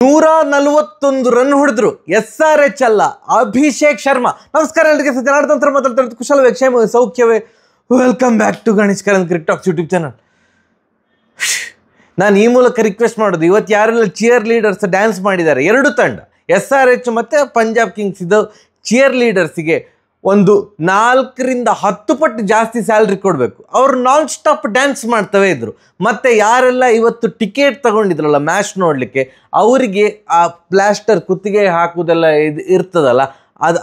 141 run ಹೊಡೆದ್ರು. SRH ಅಲ್ಲ, ಅಭಿಷೇಕ್ ಶರ್ಮಾ. ನಮಸ್ಕಾರ ಎಲ್ಲರಿಗೆ, ಜನಾರ್ದನ್ ಮಾತಾಡ್ತಾ ಕುಶಲವೇ, ಕ್ಷೇಮವೇ, ಸೌಖ್ಯವೇ? Welcome back to Ganesh Karan cricket talks YouTube channel. ನಾನು ಈ ಮೂಲಕ ರಿಕ್ವೆಸ್ಟ್ ಮಾಡೋದು, ಇವತ್ತು ಯಾರೆಲ್ಲ ಚಿಯರ್ ಲೀಡರ್ಸ್ ಡ್ಯಾನ್ಸ್ ಮಾಡಿದ್ದಾರೆ, ಎರಡು ತಂಡ SRH ಮತ್ತು ಪಂಜಾಬ್ ಕಿಂಗ್ಸ್, ಇದು ಚಿಯರ್ ಲೀಡರ್ಸಿಗೆ ಒಂದು 4 ರಿಂದ 10 ಪಟ್ಟು ಜಾಸ್ತಿ ಸ್ಯಾಲ್ರಿ ಕೊಡಬೇಕು. ಅವರು ನಾನ್ ಸ್ಟಾಪ್ ಡ್ಯಾನ್ಸ್ ಮಾಡ್ತವೇ ಇದ್ರು. ಮತ್ತು ಯಾರೆಲ್ಲ ಇವತ್ತು ಟಿಕೆಟ್ ತಗೊಂಡಿದ್ರಲ್ಲ ಮ್ಯಾಚ್ ನೋಡಲಿಕ್ಕೆ, ಅವರಿಗೆ ಆ ಪ್ಲಾಸ್ಟರ್ ಕುತ್ತಿಗೆ ಹಾಕುವುದೆಲ್ಲ ಇರ್ತದಲ್ಲ,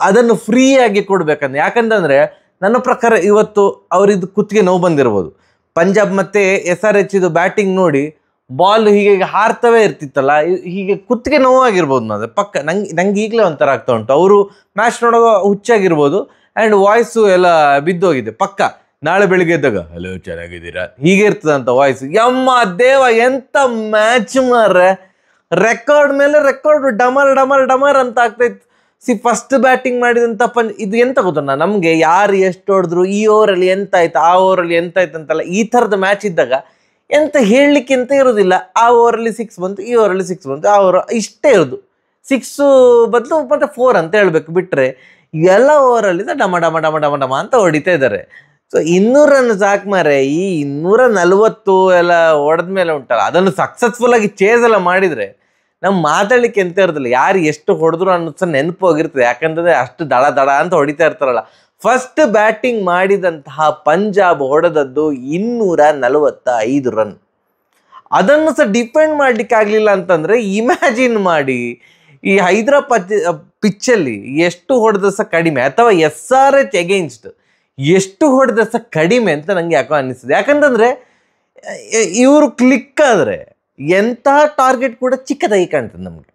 ಅದನ್ನು ಫ್ರೀಯಾಗಿ ಕೊಡಬೇಕಂತ. ಯಾಕಂತಂದರೆ ನನ್ನ ಪ್ರಕಾರ ಇವತ್ತು ಅವರಿದ್ದು ಕುತ್ತಿಗೆ ನೋವು ಬಂದಿರ್ಬೋದು. ಪಂಜಾಬ್ ಮತ್ತು SRH ಇದು ಬ್ಯಾಟಿಂಗ್ ನೋಡಿ ಬಾಲ್ ಹೀಗೆ ಹಾರ್ತವೇ ಇರ್ತಿತ್ತಲ್ಲ, ಹೀಗೆ ಕುತ್ತಿಗೆ ನೋವಾಗಿರ್ಬೋದು. ನಾನು ಪಕ್ಕ ನಂಗೆ ಈಗಲೇ ಒಂಥರ ಆಗ್ತಾ ಉಂಟು. ಅವರು ಮ್ಯಾಚ್ ನೋಡುವ ಹುಚ್ಚಾಗಿರ್ಬೋದು, ಆ್ಯಂಡ್ ವಾಯ್ಸು ಎಲ್ಲ ಬಿದ್ದೋಗಿದೆ ಪಕ್ಕ. ನಾಳೆ ಬೆಳಿಗ್ಗೆ ಎದ್ದಾಗ ಹಲೋ ಚೆನ್ನಾಗಿದ್ದೀರಾ ಹೀಗೆ ಇರ್ತದಂತ ವಾಯ್ಸು. ಯಮ್ಮ ದೇವ, ಎಂಥ ಮ್ಯಾಚ್ ಮಾರ್ರೆ! ರೆಕಾರ್ಡ್ ಮೇಲೆ ರೆಕಾರ್ಡ್, ಡಮರ್ ಡಮರ್ ಡಮರ್ ಅಂತ ಆಗ್ತಾಯಿತ್ತು. ಫಸ್ಟ್ ಬ್ಯಾಟಿಂಗ್ ಮಾಡಿದಂಥ ಇದು ಎಂತ ಗೊತ್ತಣ್ಣ, ನಮಗೆ ಯಾರು ಎಷ್ಟು ಹೊಡೆದ್ರು, ಈ ಓವರಲ್ಲಿ ಎಂತಾಯ್ತು, ಆ ಓವರಲ್ಲಿ ಎಂತಾಯ್ತು ಅಂತಲ್ಲ, ಈ ಥರದ ಮ್ಯಾಚ್ ಇದ್ದಾಗ ಎಂತ ಹೇಳಲಿಕ್ಕೆ ಎಂತ ಇರೋದಿಲ್ಲ. ಆ ಓವರಲ್ಲಿ 6 ಬಂತು, ಈ ಓವರಲ್ಲಿ 6 ಬಂತು, ಆ ಓವರ್ ಇಷ್ಟೇ ಇರೋದು. 6 ಬದಲು ಮತ್ತು 4 ಅಂತ ಹೇಳಬೇಕು. ಬಿಟ್ಟರೆ ಎಲ್ಲ ಓವರಲ್ಲಿ ಡಮ ಡಮ ಡಮ ಡಮ ಡಮ ಅಂತ ಹೊಡಿತಾ ಇದ್ದಾರೆ. ಸೊ 200 ರನ್ ಸಾಕು ಮಾರೆ. ಈ 240 ಎಲ್ಲ ಹೊಡೆದ ಮೇಲೆ ಉಂಟಲ್ಲ, ಅದನ್ನು ಸಕ್ಸಸ್ಫುಲ್ಲಾಗಿ ಚೇಸ್ ಎಲ್ಲ ಮಾಡಿದರೆ ನಮ್ಮ ಮಾತಾಡಲಿಕ್ಕೆ ಎಂತ ಇರೋದಿಲ್ಲ. ಯಾರು ಎಷ್ಟು ಹೊಡೆದ್ರು ಅನ್ನೋದು ನೆನಪು ಹೋಗಿರ್ತದೆ. ಯಾಕಂತಂದರೆ ಅಷ್ಟು ದಡ ದಡ ಅಂತ ಹೊಡಿತಾ ಇರ್ತಾರಲ್ಲ. ಫಸ್ಟ್ ಬ್ಯಾಟಿಂಗ್ ಮಾಡಿದಂತಹ ಪಂಜಾಬ್ ಹೊಡೆದದ್ದು 245 ರನ್. ಅದನ್ನು ಡಿಪೆಂಡ್ ಮಾಡಲಿಕ್ಕೆ ಆಗಲಿಲ್ಲ ಅಂತಂದರೆ ಇಮ್ಯಾಜಿನ್ ಮಾಡಿ, ಈ ಹೈದರಾಬಾದ್ ಪಿಚ್ಚಲ್ಲಿ ಎಷ್ಟು ಹೊಡೆದ ಕಡಿಮೆ, ಅಥವಾ SRH ಅಗೇನ್ಸ್ಟ್ ಎಷ್ಟು ಹೊಡೆದ ಕಡಿಮೆ ಅಂತ ನನಗೆ ಯಾಕೋ ಅನ್ನಿಸ್ತದೆ. ಯಾಕಂತಂದರೆ ಇವರು ಕ್ಲಿಕ್ ಆದರೆ ಎಂತಹ ಟಾರ್ಗೆಟ್ ಕೂಡ ಚಿಕ್ಕದಾಗಿ ಕಾಣ್ತದೆ ನಮಗೆ.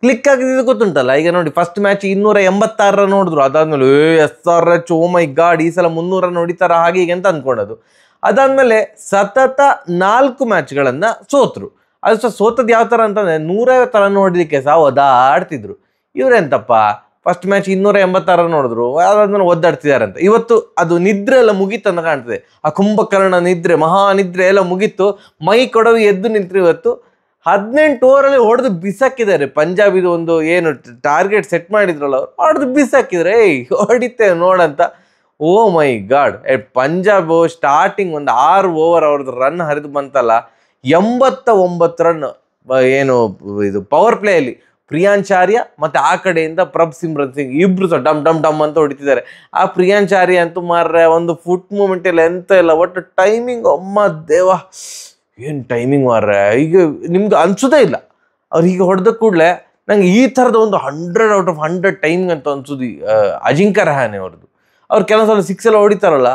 ಕ್ಲಿಕ್ ಆಗಿದ್ದು ಗೊತ್ತುಂಟಲ್ಲ. ಈಗ ನೋಡಿ, ಫಸ್ಟ್ ಮ್ಯಾಚ್ 286 ರನ್ ಹೊಡೆದ್ರು. ಅದಾದಮೇಲೆ SRH ಓ ಮೈ ಗಾಡ್, ಈ ಸಲ 300 ರನ್ ಹೊಡಿತಾರ ಹಾಗೆ ಹೀಗೆ ಅಂತ ಅಂದ್ಕೊಂಡದು. ಅದಾದಮೇಲೆ ಸತತ 4 ಮ್ಯಾಚ್ಗಳನ್ನು ಸೋತರು. ಅದು ಸಹ ಸೋತದ್ದು ಯಾವ ಥರ ಅಂತಂದರೆ 150 ರನ್ ಹೊಡಲಿಕ್ಕೆ ಸಹ ಒದ್ದಾಡ್ತಿದ್ರು. ಇವರೆಂತಪ್ಪ, ಫಸ್ಟ್ ಮ್ಯಾಚ್ 286 ರನ್ ಹೊಡೆದ್ರು, ಅದಾದ್ಮೇಲೆ ಒದ್ದಾಡ್ತಿದ್ದಾರೆ ಅಂತ. ಇವತ್ತು ಅದು ನಿದ್ರೆ ಎಲ್ಲ ಮುಗೀತು ಅಂತ ಕಾಣ್ತದೆ. ಆ ಕುಂಭಕರ್ಣ ನಿದ್ರೆ, ಮಹಾನಿದ್ರೆ ಎಲ್ಲ ಮುಗೀತು. ಮೈ ಕೊಡವಿ ಎದ್ದು ನಿಂತರು. ಇವತ್ತು 18 ಓವರಲ್ಲಿ ಹೊಡೆದು ಬಿಸಾಕಿದ್ದಾರೆ. ಪಂಜಾಬ್ ಇದು ಒಂದು ಏನು ಟಾರ್ಗೆಟ್ ಸೆಟ್ ಮಾಡಿದ್ರಲ್ಲ, ಅವ್ರು ಹೊಡೆದು ಬಿಸಾಕಿದ್ರೆ ಹೊಡಿತೇವೆ ನೋಡಂತ. ಓ ಮೈ ಗಾಡ್, ಪಂಜಾಬ್ ಸ್ಟಾರ್ಟಿಂಗ್ ಒಂದು 6 ಓವರ್ ಅವ್ರದ್ದು ರನ್ ಹರಿದು ಬಂತಲ್ಲ, 89 ರನ್ ಏನು ಇದು ಪವರ್ ಪ್ಲೇಯಲ್ಲಿ ಪ್ರಿಯಾಂಚಾರ್ಯ ಮತ್ತು ಆ ಕಡೆಯಿಂದ ಪ್ರಭ್ಸಿಮ್ರನ್ ಸಿಂಗ್ ಇಬ್ಬರು ಸಹ ಡಮ್ ಡಮ್ ಡಮ್ ಅಂತ ಹೊಡಿತಿದ್ದಾರೆ. ಆ ಪ್ರಿಯಾಂಚಾರ್ಯ ಅಂತೂ ಮಾರ್ರೆ ಒಂದು ಫುಟ್ ಮೂಮೆಂಟ್ ಎಲ್ಲ ಎಂತ ಇಲ್ಲ, ಒಟ್ಟು ಟೈಮಿಂಗ್ ಅಮ್ಮ ದೇವ, ಏನು ಟೈಮಿಂಗ್ ಮಾರ್ರೆ. ಈಗ ನಿಮ್ಗೆ ಅನ್ಸೋದೇ ಇಲ್ಲ ಅವ್ರು ಹೀಗೆ ಹೊಡೆದ ಕೂಡಲೇ ನಂಗೆ ಈ ಥರದ ಒಂದು 100 ಔಟ್ ಆಫ್ 100 ಟೈಮಿಂಗ್ ಅಂತ ಅನ್ಸೋದು ಅಜಿಂಕ್ಯ ರಹಾನೆ ಅವ್ರದ್ದು. ಅವ್ರು ಕೆಲವು ಸಲ 6 ಎಲ್ಲ ಹೊಡಿತಾರಲ್ಲ,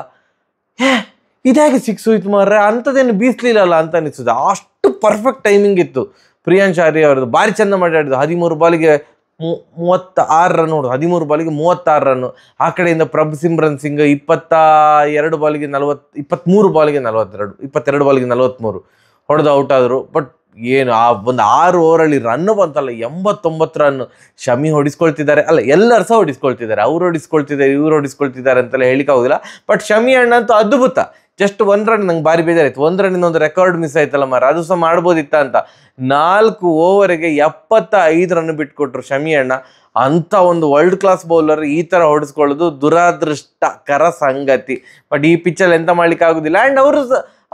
ಇದಾಗಿ 6 ಹೋಯ್ತು ಮಾರ್ರೆ, ಅಂಥದ್ದೇನು ಬೀಸಲಿಲ್ಲಲ್ಲ ಅಂತ ಅನಿಸೋದು. ಅಷ್ಟು ಪರ್ಫೆಕ್ಟ್ ಟೈಮಿಂಗ್ ಇತ್ತು ಪ್ರಿಯಾಂಚಾರ್ಯ ಅವ್ರದ್ದು. ಭಾರಿ ಚೆಂದ ಮಾಡಿ ಆಡಿದ್ದು. 13 ಬಾಲಿಗೆ 36 ರನ್ ಹೊಡೆದು, 13 ಬಾಲಿಗೆ 36 ರನ್ನು. ಆ ಕಡೆಯಿಂದ ಪ್ರಭ್ಸಿಮ್ರನ್ ಸಿಂಗ್ 22 ಬಾಲಿಗೆ 40, 23 ಬಾಲಿಗೆ 42, 22 ಬಾಲಿಗೆ 43 ಹೊಡೆದು ಔಟ್ ಆದರು. ಬಟ್ ಏನು ಆ ಒಂದು 6 ಓವರಲ್ಲಿ ರನ್ ಬಂತಲ್ಲ, 89 ರನ್. ಶಮಿ ಹೊಡಿಸ್ಕೊಳ್ತಿದ್ದಾರೆ, ಅಲ್ಲ ಎಲ್ಲರೂ ಸಹ ಹೊಡಿಸ್ಕೊಳ್ತಿದ್ದಾರೆ. ಅವ್ರು ಹೊಡಿಸ್ಕೊಳ್ತಿದ್ದಾರೆ, ಇವ್ರು ಹೊಡಿಸ್ಕೊಳ್ತಿದ್ದಾರೆ ಅಂತೆಲ್ಲ ಹೇಳಿಕೆ ಆಗೋದಿಲ್ಲ. ಬಟ್ ಶಮಿ ಅಣ್ಣ ಅಂತೂ ಅದ್ಭುತ. ಜಸ್ಟ್ 1 ರನ್ ನಂಗೆ ಭಾರಿ ಬೇಜಾರಾಯಿತು. 1 ರನ್ನಿಂದ ಒಂದು ರೆಕಾರ್ಡ್ ಮಿಸ್ ಆಯ್ತಲ್ಲ ಮಾರ, ಅದು ಸಹ ಮಾಡ್ಬೋದಿತ್ತ ಅಂತ. 4 ಓವರಿಗೆ 75 ರನ್ ಬಿಟ್ಕೊಟ್ರು ಶಮಿ ಅಣ್ಣ. ಅಂಥ ಒಂದು ವರ್ಲ್ಡ್ ಕ್ಲಾಸ್ ಬೌಲರ್ ಈ ಥರ ಹೊಡಿಸ್ಕೊಳ್ಳೋದು ದುರಾದೃಷ್ಟಕರ ಸಂಗತಿ. ಬಟ್ ಈ ಪಿಚ್ಚಲ್ಲಿ ಎಂತ ಮಾಡ್ಲಿಕ್ಕೆ ಆಗೋದಿಲ್ಲ. ಆ್ಯಂಡ್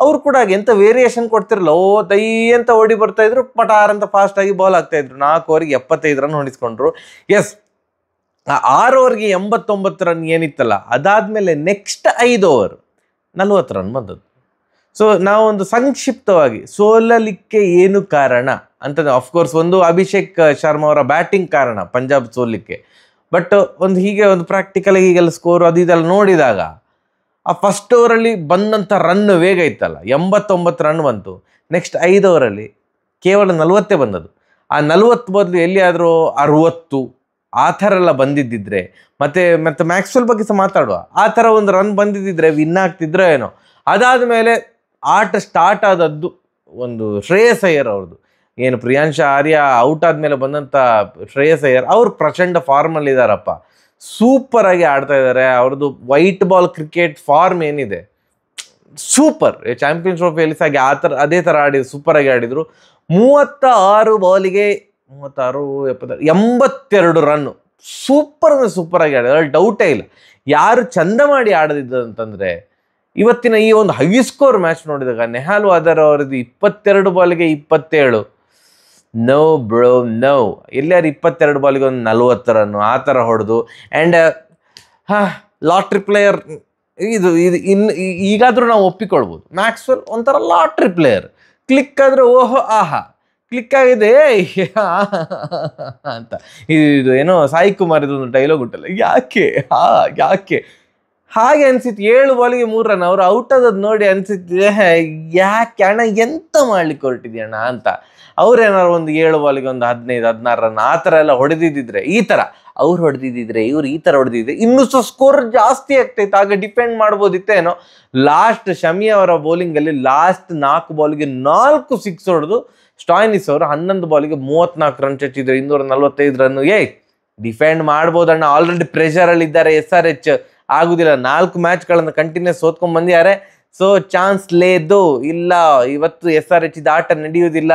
ಅವರು ಕೂಡ ಹಾಗೆ ಎಂಥ ವೇರಿಯೇಷನ್ ಕೊಡ್ತಿರಲ್ಲ, ದೈ ಅಂತ ಓಡಿ ಬರ್ತಾಯಿದ್ರು, ಪಟಾರ್ ಅಂತ ಫಾಸ್ಟಾಗಿ ಬಾಲ್ ಆಗ್ತಾಯಿದ್ರು. 4 ಓವರಿಗೆ 75 ರನ್ ಹೊಡಿಸ್ಕೊಂಡ್ರು. ಎಸ್, 6 ಓವರ್ಗೆ 89 ರನ್ ಏನಿತ್ತಲ್ಲ, ಅದಾದಮೇಲೆ ನೆಕ್ಸ್ಟ್ 5 ಓವರ್ 40 ರನ್ ಬಂದದ್ದು. ಸೊ ನಾವೊಂದು ಸಂಕ್ಷಿಪ್ತವಾಗಿ ಸೋಲಲಿಕ್ಕೆ ಏನು ಕಾರಣ ಅಂತ, ಅಫ್ಕೋರ್ಸ್ ಒಂದು ಅಭಿಷೇಕ್ ಶರ್ಮಾ ಅವರ ಬ್ಯಾಟಿಂಗ್ ಕಾರಣ ಪಂಜಾಬ್ ಸೋಲಿಕ್ಕೆ. ಬಟ್ ಒಂದು ಹೀಗೆ ಒಂದು ಪ್ರಾಕ್ಟಿಕಲ್ ಹೀಗೆಲ್ಲ ಸ್ಕೋರು ಅದು ಇದೆಲ್ಲ ನೋಡಿದಾಗ, ಆ ಫಸ್ಟ್ ಓವರಲ್ಲಿ ಬಂದಂಥ ರನ್ ವೇಗ ಇತ್ತಲ್ಲ, 89 ರನ್ ಬಂತು. ನೆಕ್ಸ್ಟ್ 5 ಓವರಲ್ಲಿ ಕೇವಲ 40 ಬಂದದ್ದು. ಆ 40 ಬದಲು ಎಲ್ಲಿಯಾದರೂ 60 ಆ ಥರ ಎಲ್ಲ ಬಂದಿದ್ದಿದ್ರೆ, ಮತ್ತು ಮ್ಯಾಕ್ಸ್ವೆಲ್ ಬಗ್ಗೆ ಸಹ ಮಾತಾಡುವ, ಆ ಥರ ಒಂದು ರನ್ ಬಂದಿದ್ದಿದ್ರೆ ವಿನ್ ಆಗ್ತಿದ್ರೋ ಏನೋ. ಅದಾದ ಮೇಲೆ ಆಟ ಸ್ಟಾರ್ಟ್ ಆದದ್ದು ಒಂದು ಶ್ರೇಯಸ್ ಅಯ್ಯರ್ ಅವ್ರದ್ದು. ಏನು ಪ್ರಿಯಾಂಚಾರ್ಯ ಔಟ್ ಆದಮೇಲೆ ಬಂದಂಥ ಶ್ರೇಯಸ್ ಅಯ್ಯರ್ ಅವರು ಪ್ರಚಂಡ ಫಾರ್ಮಲ್ಲಿದ್ದಾರಪ್ಪ. ಸೂಪರಾಗಿ ಆಡ್ತಾ ಇದ್ದಾರೆ. ಅವ್ರದ್ದು ವೈಟ್ ಬಾಲ್ ಕ್ರಿಕೆಟ್ ಫಾರ್ಮ್ ಏನಿದೆ ಸೂಪರ್. ಚಾಂಪಿಯನ್ಸ್ ಟ್ರೋಫಿಯಲ್ಲಿ ಸಹ ಅದೇ ಥರ ಆಡಿದ್ರು, ಸೂಪರಾಗಿ ಆಡಿದರು. 36 ಬಾಲಿಗೆ 36 82 ರನ್ನು. ಸೂಪರ್ ಅಂದರೆ ಸೂಪರ್ ಆಗಿ ಆಡಿದ್ರು, ಅದ್ರಲ್ಲಿ ಡೌಟೇ ಇಲ್ಲ. ಯಾರು ಚಂದ ಮಾಡಿ ಆಡದಿದ್ದು ಅಂತಂದರೆ ಇವತ್ತಿನ ಈ ಒಂದು ಹೈ ಸ್ಕೋರ್ ಮ್ಯಾಚ್ ನೋಡಿದಾಗ ನೆಹಾಲ್ ವಾದರ್ ಅವರದ್ದು 22 ಬಾಲಿಗೆ 27. ನೋ ಬ್ರೋ ನೋ, ಎಲ್ಲಾರು 22 ಬಾಲಿಗೆ ಒಂದು 40 ರನ್ನು ಆ ಥರ ಹೊಡೆದು. ಆ್ಯಂಡ್ ಲಾಟ್ರಿ ಪ್ಲೇಯರ್ ಇದು ಈಗಾದರೂ ನಾವು ಒಪ್ಪಿಕೊಳ್ಬೋದು. ಮ್ಯಾಕ್ಸ್ವೆಲ್ ಒಂಥರ ಲಾಟ್ರಿ ಪ್ಲೇಯರ್. ಕ್ಲಿಕ್ ಆದರೆ ಓಹೋ ಆಹಾ ಕ್ಲಿಕ್ ಆಗಿದೆ ಅಂತ. ಇದು ಏನೋ ಸಾಯಿ ಕುಮಾರ್ ಇದೊಂದು ಡೈಲಾಗ್ ಉಂಟಲ್ಲ, ಯಾಕೆ ಯಾಕೆ ಹಾಗೆ ಅನ್ಸಿತ್ತು. 7 ಬಾಲಿಗೆ 3 ರನ್. ಅವರು ಔಟ್ ಆದದ್ದು ನೋಡಿ ಅನ್ಸಿತ್ತು ಯಾಕೆ ಅಣ್ಣ ಎಂತ ಮಾಡ್ಲಿಕ್ಕೆ ಹೊರಟಿದ್ಯಣ್ಣ ಅಂತ. ಅವ್ರೇನಾರು ಒಂದು 7 ಬಾಲಿಗೆ ಒಂದು 15-16 ರನ್ ಆ ಥರ ಎಲ್ಲ ಹೊಡೆದಿದ್ದಿದ್ರೆ, ಈ ಥರ ಅವ್ರು ಹೊಡೆದಿದ್ದಿದ್ರೆ, ಇವ್ರು ಈ ಥರ ಹೊಡೆದಿದ್ರೆ ಇನ್ನೂ ಸಹ ಸ್ಕೋರ್ ಜಾಸ್ತಿ ಆಗ್ತೈತೆ. ಆಗ ಡಿಪೆಂಡ್ ಮಾಡ್ಬೋದಿತ್ತೇನೋ. ಲಾಸ್ಟ್ ಶಮಿ ಅವರ ಬೌಲಿಂಗಲ್ಲಿ ಲಾಸ್ಟ್ 4 ಬಾಲಿಗೆ 4 ಸಿಕ್ಸ್ ಹೊಡೆದು ಸ್ಟಾಯ್ನಿಸ್ ಅವರು 11 ಬಾಲಿಗೆ 34 ರನ್ ಚಚ್ಚಿದ್ರು, 245 ರನ್ನು. ಡಿಫೆಂಡ್ ಮಾಡ್ಬೋದಣ್ಣ. ಆಲ್ರೆಡಿ ಪ್ರೆಷರಲ್ಲಿದ್ದಾರೆ SRH. ಆಗುದಿಲ್ಲ, 4 ಮ್ಯಾಚ್ಗಳನ್ನು ಕಂಟಿನ್ಯೂಸ್ ಸೋತ್ಕೊಂಡ್ ಬಂದಿದ್ದಾರೆ. ಸೊ ಚಾನ್ಸ್ ಲೇದು ಇಲ್ಲ, ಇವತ್ತು SRH ಆಟ ನಡೆಯುವುದಿಲ್ಲ.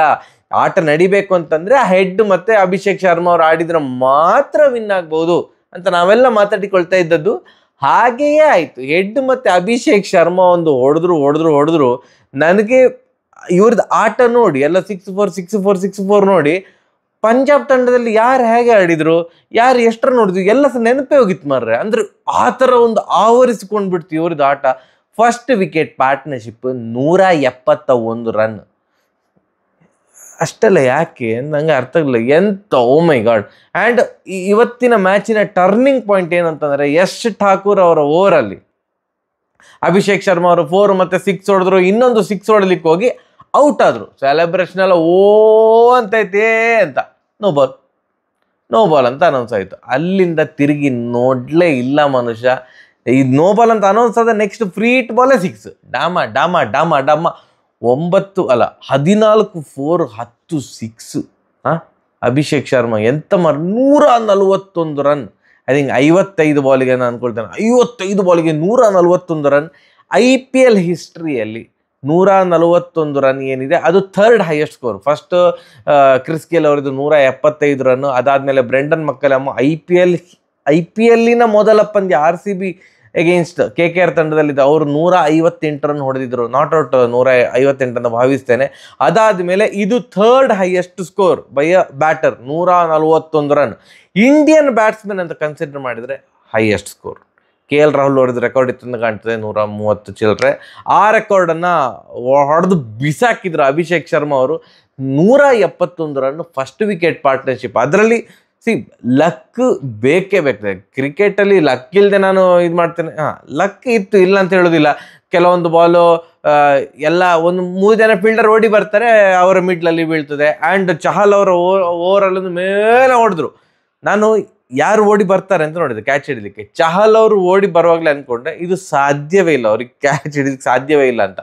ಆಟ ನಡಿಬೇಕು ಅಂತಂದ್ರೆ ಹೆಡ್ ಮತ್ತೆ ಅಭಿಷೇಕ್ ಶರ್ಮಾ ಅವ್ರು ಆಡಿದ್ರೆ ಮಾತ್ರ ವಿನ್ ಆಗ್ಬಹುದು ಅಂತ ನಾವೆಲ್ಲ ಮಾತಾಡಿಕೊಳ್ತಾ ಇದ್ದದ್ದು. ಹಾಗೆಯೇ ಆಯ್ತು. ಹೆಡ್ ಮತ್ತೆ ಅಭಿಷೇಕ್ ಶರ್ಮಾ ಒಂದು ಹೊಡೆದ್ರು. ನನಗೆ ಇವ್ರದ್ದು ಆಟ ನೋಡಿ, ಎಲ್ಲ 6-4 ನೋಡಿ, ಪಂಜಾಬ್ ತಂಡದಲ್ಲಿ ಯಾರು ಹೇಗೆ ಆಡಿದ್ರು, ಯಾರು ಎಷ್ಟು ರನ್ ಹೊಡೆದ್ರು ಎಲ್ಲ ಸಹ ನೆನಪೇ ಹೋಗಿತ್ತು ಮಾರ್ರೆ. ಅಂದ್ರೆ ಆ ಥರ ಒಂದು ಆವರಿಸಿಕೊಂಡ್ಬಿಡ್ತು ಇವ್ರದ್ದು ಆಟ. First wicket partnership 171 run. ಅಷ್ಟೆಲ್ಲ ಯಾಕೆ ನಂಗೆ ಅರ್ಥ ಆಗಿಲ್ಲ. ಎಂತ ಓ ಮೈ ಗಾಡ್. ಆ್ಯಂಡ್ ಇವತ್ತಿನ ಮ್ಯಾಚಿನ ಟರ್ನಿಂಗ್ ಪಾಯಿಂಟ್ ಏನಂತಂದರೆ ಯಶ್ ಠಾಕೂರ್ ಅವರ ಓವರಲ್ಲಿ ಅಭಿಷೇಕ್ ಶರ್ಮಾ ಅವರು 4 ಮತ್ತು 6 ಹೊಡೆದ್ರು. ಇನ್ನೊಂದು 6 ಹೊಡಲಿಕ್ಕೆ ಹೋಗಿ ಔಟ್ ಆದರು. ಸೆಲೆಬ್ರೇಷನ್ ಎಲ್ಲ ಓ ಅಂತೈತೆ ಅಂತ ನೋ ಬಾಲ್ ಅಂತ ಅನೌನ್ಸ್ ಆಯಿತು. ಅಲ್ಲಿಂದ ತಿರುಗಿ ನೋಡಲೇ ಇಲ್ಲ ಮನುಷ್ಯ. ಇದು ನೋ ಬಾಲ್ ಅಂತ ಅನೌನ್ಸ್ ಆದ ನೆಕ್ಸ್ಟ್ ಫ್ರೀ ಹಿಟ್ ಬಾಲೇ 6. ಡಾಮ 14 4 10 6. ಅಭಿಷೇಕ್ ಶರ್ಮಾ ಎಂತ 141 ರನ್. ಐ ಥಿಂಕ್ 55 ಬಾಲಿಗೆ ನಾನು ಅನ್ಕೊಳ್ತೇನೆ. 55 ಬಾಲಿಗೆ 141 ರನ್. IPL ಹಿಸ್ಟ್ರಿಯಲ್ಲಿ 141 ರನ್ ಏನಿದೆ ಅದು 3rd highest score. First Chris Gayle ಅವರದ್ದು 175 ರನ್. ಅದಾದಮೇಲೆ ಬ್ರೆಂಡನ್ ಮಕ್ಕಲಮ್ IPLನ ಮೊದಲ ಪಂದ್ಯ RCB ಎಗೇನ್ಸ್ಟ್ KKR ತಂಡದಲ್ಲಿದ್ದ ಅವರು 158 ರನ್ ಹೊಡೆದಿದ್ರು. ನಾಟ್ ಔಟ್ 158 ಅಂತ ಭಾವಿಸ್ತೇನೆ. ಅದಾದಮೇಲೆ ಇದು 3rd highest score by a batter, 141 run. Indian batsman ಅಂತ ಕನ್ಸಿಡರ್ ಮಾಡಿದರೆ ಹೈಯೆಸ್ಟ್ ಸ್ಕೋರ್ KL ರಾಹುಲ್ ಅವ್ರದ್ದು ರೆಕಾರ್ಡ್ ಇತ್ತು ಅಂತ ಕಾಣ್ತದೆ, 130 ಚಿಲ್ಲರೆ. ಆ ರೆಕಾರ್ಡನ್ನು ಹೊಡೆದು ಬಿಸಾಕಿದ್ರು ಅಭಿಷೇಕ್ ಶರ್ಮಾ ಅವರು. 171 ರನ್ ಫಸ್ಟ್ ವಿಕೆಟ್ ಪಾರ್ಟ್ನರ್ಶಿಪ್. ಅದರಲ್ಲಿ ಲಕ್ ಬೇಕೇ ಬೇಕಾಗ್ತದೆ. ಕ್ರಿಕೆಟಲ್ಲಿ ಲಕ್ ಇಲ್ಲದೆ ನಾನು ಇದು ಮಾಡ್ತೇನೆ, ಲಕ್ ಇತ್ತು ಇಲ್ಲ ಅಂತ ಹೇಳೋದಿಲ್ಲ. ಕೆಲವೊಂದು ಬಾಲು ಎಲ್ಲ ಒಂದು 3 ಜನ ಫೀಲ್ಡರ್ ಓಡಿ ಬರ್ತಾರೆ, ಅವರ ಮಿಡ್ಲಲ್ಲಿ ಬೀಳ್ತದೆ. ಆ್ಯಂಡ್ ಚಹಲ್ ಅವರ ಓವರಲ್ಲೊಂದು ಮೇಲೆ ಹೊಡೆದ್ರು. ನಾನು ಯಾರು ಓಡಿ ಬರ್ತಾರೆ ಅಂತ ನೋಡಿದೆ ಕ್ಯಾಚ್ ಹಿಡಿಲಿಕ್ಕೆ. ಚಹಲ್ ಅವರು ಓಡಿ ಬರುವಾಗಲೇ ಅಂದ್ಕೊಂಡೆ ಇದು ಸಾಧ್ಯವೇ ಇಲ್ಲ, ಅವ್ರಿಗೆ ಕ್ಯಾಚ್ ಹಿಡಿಲಿಕ್ಕೆ ಸಾಧ್ಯವೇ ಇಲ್ಲ ಅಂತ.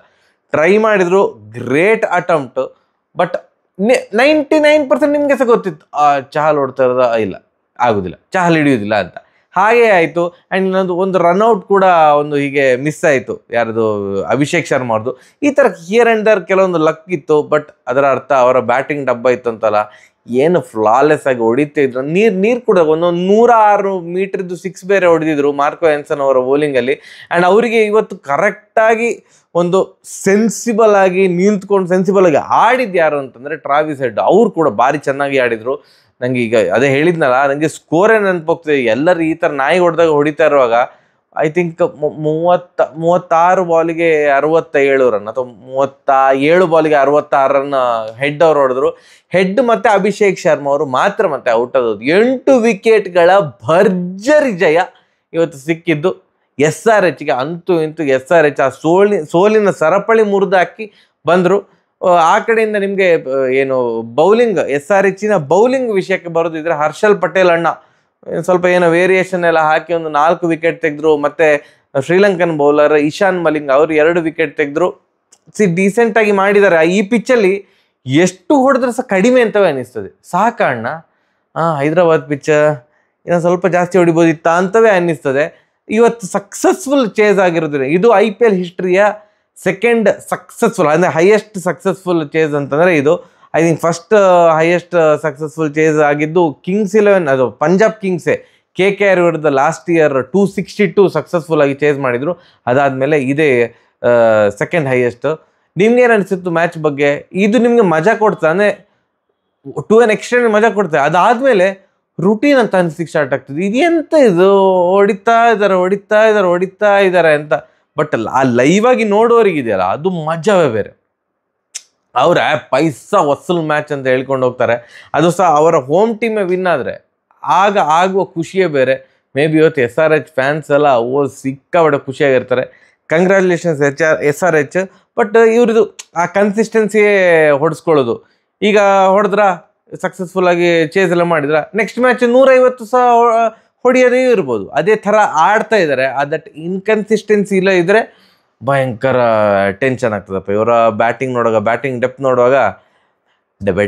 ಟ್ರೈ ಮಾಡಿದ್ರು, ಗ್ರೇಟ್ ಅಟೆಂಪ್ಟ್. ಬಟ್ 99% ನಿಮಗೆ ಸಹ ಗೊತ್ತಿತ್ತು ಚಹಲ್ ಓಡ್ತಾ ಇರೋದ ಇಲ್ಲ, ಆಗೋದಿಲ್ಲ, ಚಹಲ್ ಹಿಡಿಯೋದಿಲ್ಲ ಅಂತ. ಹಾಗೇ ಆಯಿತು. ಆ್ಯಂಡ್ ಇನ್ನೊಂದು ಒಂದು ರನ್ಔಟ್ ಕೂಡ ಒಂದು ಹೀಗೆ ಮಿಸ್ ಆಯಿತು, ಯಾರದು ಅಭಿಷೇಕ್ ಶರ್ಮಾ ಅವ್ರದ್ದು. ಈ ಥರ ಹಿಯರ್ ಆ್ಯಂಡ್ ದರ್ ಕೆಲವೊಂದು ಲಕ್ ಇತ್ತು. ಬಟ್ ಅದರ ಅರ್ಥ ಅವರ ಬ್ಯಾಟಿಂಗ್ ಡಬ್ಬ ಇತ್ತು ಅಂತಲ್ಲ. ಏನು ಫ್ಲಾಲೆಸ್ ಆಗಿ ಹೊಡಿತಾ ಇದ್ರು. ನೀರು ಕೂಡ ಒಂದೊಂದು 106 ಮೀಟ್ರದ್ದು 6 ಬೇರೆ ಹೊಡೆದಿದ್ರು ಮಾರ್ಕೋ ಎನ್ಸನ್ ಅವರ ಬೌಲಿಂಗಲ್ಲಿ. ಆ್ಯಂಡ್ ಅವರಿಗೆ ಇವತ್ತು ಕರೆಕ್ಟಾಗಿ ಒಂದು ಸೆನ್ಸಿಬಲ್ ಆಗಿ ಸೆನ್ಸಿಬಲ್ ಆಗಿ ಆಡಿದ್ದು ಯಾರು ಅಂತಂದರೆ ಟ್ರಾವಿಸ್ ಹೆಡ್. ಅವ್ರು ಕೂಡ ಭಾರಿ ಚೆನ್ನಾಗಿ ಆಡಿದರು. ನನಗೆ ಈಗ ಅದೇ ಹೇಳಿದ್ನಲ್ಲ, ನನಗೆ ಸ್ಕೋರೇ ನೆನಪೋಗ್ತದೆ. ಎಲ್ಲರೂ ಈ ಥರ ನಾಯಿ ಹೊಡಿತಾ ಇರುವಾಗ ಐ ಥಿಂಕ್ 36 ಬಾಲಿಗೆ 67 ರನ್ ಅಥವಾ 37 ಬಾಲಿಗೆ 66 ರನ್ ಹೆಡ್ ಅವರು ಹೊಡೆದ್ರು. ಹೆಡ್ ಮತ್ತು ಅಭಿಷೇಕ್ ಶರ್ಮಾ ಅವರು ಮಾತ್ರ ಮತ್ತೆ ಔಟ್ ಆದದ್ದು. 8 ವಿಕೆಟ್ಗಳ ಭರ್ಜರಿ ಜಯ ಇವತ್ತು ಸಿಕ್ಕಿದ್ದು SRHಗೆ. ಅಂತೂ ಇಂತೂ SRH ಆ ಸೋಲಿನ ಸರಪಳಿ ಮುರಿದಾಕಿ ಬಂದರು. ಆ ಕಡೆಯಿಂದ ನಿಮಗೆ ಏನು ಬೌಲಿಂಗ್, SRHನ ಬೌಲಿಂಗ್ ವಿಷಯಕ್ಕೆ ಬರೋದಿದ್ರೆ ಹರ್ಷಲ್ ಪಟೇಲ್ ಅಣ್ಣ ಸ್ವಲ್ಪ ಏನೋ ವೇರಿಯೇಷನ್ ಎಲ್ಲ ಹಾಕಿ ಒಂದು 4 ವಿಕೆಟ್ ತೆಗೆದ್ರು. ಮತ್ತು ಶ್ರೀಲಂಕನ್ ಬೌಲರ್ ಇಶಾನ್ ಮಲಿಂಗ್ ಅವರು 2 ವಿಕೆಟ್ ತೆಗೆದ್ರು. ಡೀಸೆಂಟಾಗಿ ಮಾಡಿದ್ದಾರೆ. ಈ ಪಿಚ್ಚಲ್ಲಿ ಎಷ್ಟು ಹೊಡೆದ್ರೆ ಸಹ ಕಡಿಮೆ ಅಂತವೇ ಅನ್ನಿಸ್ತದೆ. ಸಾಕ ಅಣ್ಣ, ಹೈದರಾಬಾದ್ ಪಿಚ್ ಇನ್ನೂ ಸ್ವಲ್ಪ ಜಾಸ್ತಿ ಹೊಡಿಬೋದಿತ್ತ ಅಂತವೇ ಅನ್ನಿಸ್ತದೆ. ಇವತ್ತು ಸಕ್ಸಸ್ಫುಲ್ ಚೇಸ್ ಆಗಿರೋದ್ರೆ ಇದು IPL ಹಿಸ್ಟ್ರಿಯ ಸೆಕೆಂಡ್ ಸಕ್ಸಸ್ಫುಲ್, ಅಂದರೆ ಹೈಯೆಸ್ಟ್ ಸಕ್ಸಸ್ಫುಲ್ ಚೇಸ್ ಅಂತಂದರೆ ಇದು. I think first highest successful chase ಆಗಿದ್ದು ಕಿಂಗ್ಸ್ 11, ಅದು ಪಂಜಾಬ್ ಕಿಂಗ್ಸೇ. KKR ವಿರುದ್ಧ ಲಾಸ್ಟ್ ಇಯರ್ 262 ಸಕ್ಸಸ್ಫುಲ್ ಆಗಿ ಚೇಸ್ ಮಾಡಿದ್ರು. ಅದಾದಮೇಲೆ ಇದೇ ಸೆಕೆಂಡ್ ಹೈಯೆಸ್ಟ್. ನಿಮ್ಗೇನು ಅನಿಸಿತ್ತು ಮ್ಯಾಚ್ ಬಗ್ಗೆ? ಇದು ನಿಮಗೆ ಮಜಾ ಕೊಡ್ತಾನೆ, ಟು ಎನ್ ಎಕ್ಸ್ಟೆಂಡ್ ಮಜಾ ಕೊಡ್ತಾರೆ. ಅದಾದಮೇಲೆ ರುಟೀನ್ ಅಂತ ಅನಿಸ್ಲಿಕ್ಕೆ ಸ್ಟಾರ್ಟ್ ಆಗ್ತದೆ. ಇದೆಂತ ಇದು, ಹೊಡಿತಾ ಇದ್ದಾರೆ ಅಂತ. ಬಟ್ ಆ ಲೈವ್ ಆಗಿ ನೋಡೋರಿಗಿದೆಯಲ್ಲ, ಅದು ಮಜವೇ ಬೇರೆ. ಅವ್ರ ಪೈಸಾ ವಸೂಲ್ ಮ್ಯಾಚ್ ಅಂತ ಹೇಳ್ಕೊಂಡು ಹೋಗ್ತಾರೆ. ಅದು ಸಹ ಅವರ ಹೋಮ್ ಟೀಮೇ ವಿನ್ ಆದರೆ ಆಗ ಆಗುವ ಖುಷಿಯೇ ಬೇರೆ. ಮೇ ಬಿ ಇವತ್ತು SRH ಫ್ಯಾನ್ಸ್ ಎಲ್ಲ ಸಿಕ್ಕಾಬಟ್ಟೆ ಖುಷಿಯಾಗಿರ್ತಾರೆ. Congratulations SRH. ಬಟ್ ಇವ್ರದ್ದು ಆ ಕನ್ಸಿಸ್ಟೆನ್ಸಿಯೇ ಹೊಡೆಸ್ಕೊಳ್ಳೋದು. ಈಗ ಹೊಡೆದ್ರ ಸಕ್ಸಸ್ಫುಲ್ ಆಗಿ ಚೇಸ್ ಎಲ್ಲ ಮಾಡಿದ್ರ, ನೆಕ್ಸ್ಟ್ ಮ್ಯಾಚ್ 150 ಸಹ ಹೊಡೆಯೋದೇ ಇರ್ಬೋದು. ಅದೇ ಥರ ಆಡ್ತಾ ಇದ್ದಾರೆ. ದಟ್ ಇನ್ಕನ್ಸಿಸ್ಟೆನ್ಸಿ ಇಲ್ಲ ಇದ್ರೆ ಭಯಂಕರ ಟೆನ್ಷನ್ ಆಗ್ತದಪ್ಪ. ಇವರ ಬ್ಯಾಟಿಂಗ್ ಡೆಪ್ತ್ ನೋಡುವಾಗ ಡಬ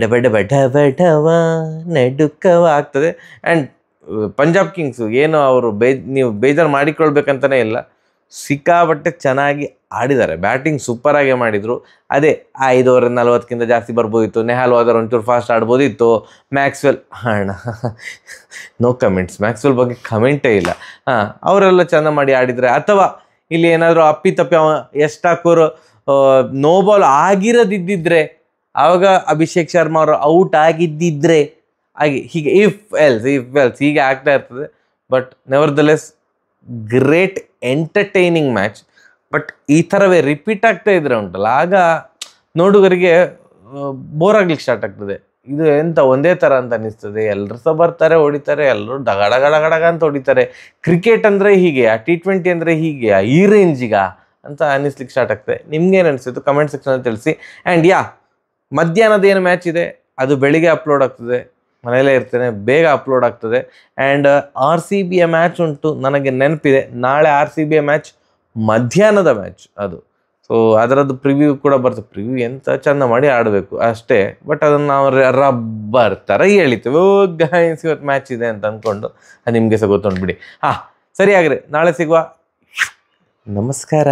ನಡುಕವ ಆಗ್ತದೆ. ಆ್ಯಂಡ್ ಪಂಜಾಬ್ ಕಿಂಗ್ಸು ಏನು ಅವರು ನೀವು ಬೇಜಾರು ಮಾಡಿಕೊಳ್ಬೇಕಂತಲೇ ಇಲ್ಲ, ಸಿಕ್ಕಾಬಟ್ಟೆ ಚೆನ್ನಾಗಿ ಆಡಿದ್ದಾರೆ. ಬ್ಯಾಟಿಂಗ್ ಸೂಪರಾಗೆ ಮಾಡಿದರು. ಅದೇ 5 ಓವರ್ 40ಕ್ಕಿಂತ ಜಾಸ್ತಿ ಬರ್ಬೋದಿತ್ತು. ನೆಹಾಲ್ ಹೋದ್ರೆ ಒಂಚೂರು ಫಾಸ್ಟ್ ಆಡ್ಬೋದಿತ್ತು. ಮ್ಯಾಕ್ಸ್ವೆಲ್ ನೋ ಕಮೆಂಟ್ಸ್, ಮ್ಯಾಕ್ಸ್ವೆಲ್ ಬಗ್ಗೆ ಕಮೆಂಟೇ ಇಲ್ಲ. ಅವರೆಲ್ಲ ಚೆಂದ ಮಾಡಿ ಆಡಿದರೆ, ಅಥವಾ ಇಲ್ಲಿ ಏನಾದರೂ ಅಪ್ಪಿತಪ್ಪಿ ಯಶ್ ಠಾಕೂರ್ ನೋ ಬಾಲ್ ಆಗಿರದಿದ್ದಿದ್ರೆ, ಆವಾಗ ಅಭಿಷೇಕ್ ಶರ್ಮಾ ಅವರು ಔಟ್ ಆಗಿದ್ದಿದ್ರೆ ಹೀಗೆ ಇಫ್ ಎಲ್ಸ್ ಹೀಗೆ ಆಗ್ತಾ ಇರ್ತದೆ. But nevertheless great entertaining match. But ಈ ಥರವೇ ರಿಪೀಟ್ ಆಗ್ತಾ ಇದ್ರೆ ಉಂಟಲ್ಲ, ಆಗ ನೋಡುಗರಿಗೆ ಬೋರ್ ಆಗ್ಲಿಕ್ಕೆ ಸ್ಟಾರ್ಟ್ ಆಗ್ತದೆ. ಇದು ಎಂತ ಒಂದೇ ಥರ ಅಂತ ಅನ್ನಿಸ್ತದೆ. ಎಲ್ಲರೂ ಸಹ ಬರ್ತಾರೆ, ಹೊಡಿತಾರೆ, ಎಲ್ಲರೂ ಡಗಡಗಡಗಡಗ ಅಂತ ಹೊಡಿತಾರೆ. ಕ್ರಿಕೆಟ್ ಅಂದರೆ ಹೀಗೆ, T20 ಅಂದರೆ ಹೀಗೆ, ಈ ರೇಂಜಿಗ ಅಂತ ಅನ್ನಿಸ್ಲಿಕ್ಕೆ ಸ್ಟಾರ್ಟ್ ಆಗ್ತದೆ. ನಿಮ್ಗೇನು ಅನಿಸ್ತು ಕಮೆಂಟ್ ಸೆಕ್ಷನಲ್ಲಿ ತಿಳಿಸಿ. ಆ್ಯಂಡ್ ಮಧ್ಯಾಹ್ನದ ಏನು ಮ್ಯಾಚ್ ಇದೆ ಅದು ಬೆಳಿಗ್ಗೆ ಅಪ್ಲೋಡ್ ಆಗ್ತದೆ. ಮನೆಯಲ್ಲೇ ಇರ್ತೇನೆ, ಬೇಗ ಅಪ್ಲೋಡ್ ಆಗ್ತದೆ. ಆ್ಯಂಡ್ RCBಯ ಮ್ಯಾಚ್ ಉಂಟು, ನನಗೆ ನೆನಪಿದೆ. ನಾಳೆ RCBಯ ಮ್ಯಾಚ್ ಮಧ್ಯಾಹ್ನದ ಮ್ಯಾಚ್ ಅದು. ಸೊ ಅದರದ್ದು ಪ್ರಿವ್ಯೂ ಕೂಡ ಬರ್ತದೆ. ಪ್ರಿವ್ಯೂ ಎಂತ ಚೆಂದ ಮಾಡಿ ಆಡಬೇಕು ಅಷ್ಟೇ. ಬಟ್ ಅದನ್ನು ನಾವು ರಬ್ಬರ್ ಥರ ಹೇಳಿತೇವೆ, ಗೈಸ್ ಇವತ್ತು ಮ್ಯಾಚ್ ಇದೆ ಅಂತ ಅಂದ್ಕೊಂಡು. ಅದು ನಿಮಗೆ ಸಹ ಗೊತ್ತುಂಟು ಬಿಡಿ. ಸರಿಯಾಗ್ರಿ, ನಾಳೆ ಸಿಗುವ. ನಮಸ್ಕಾರ.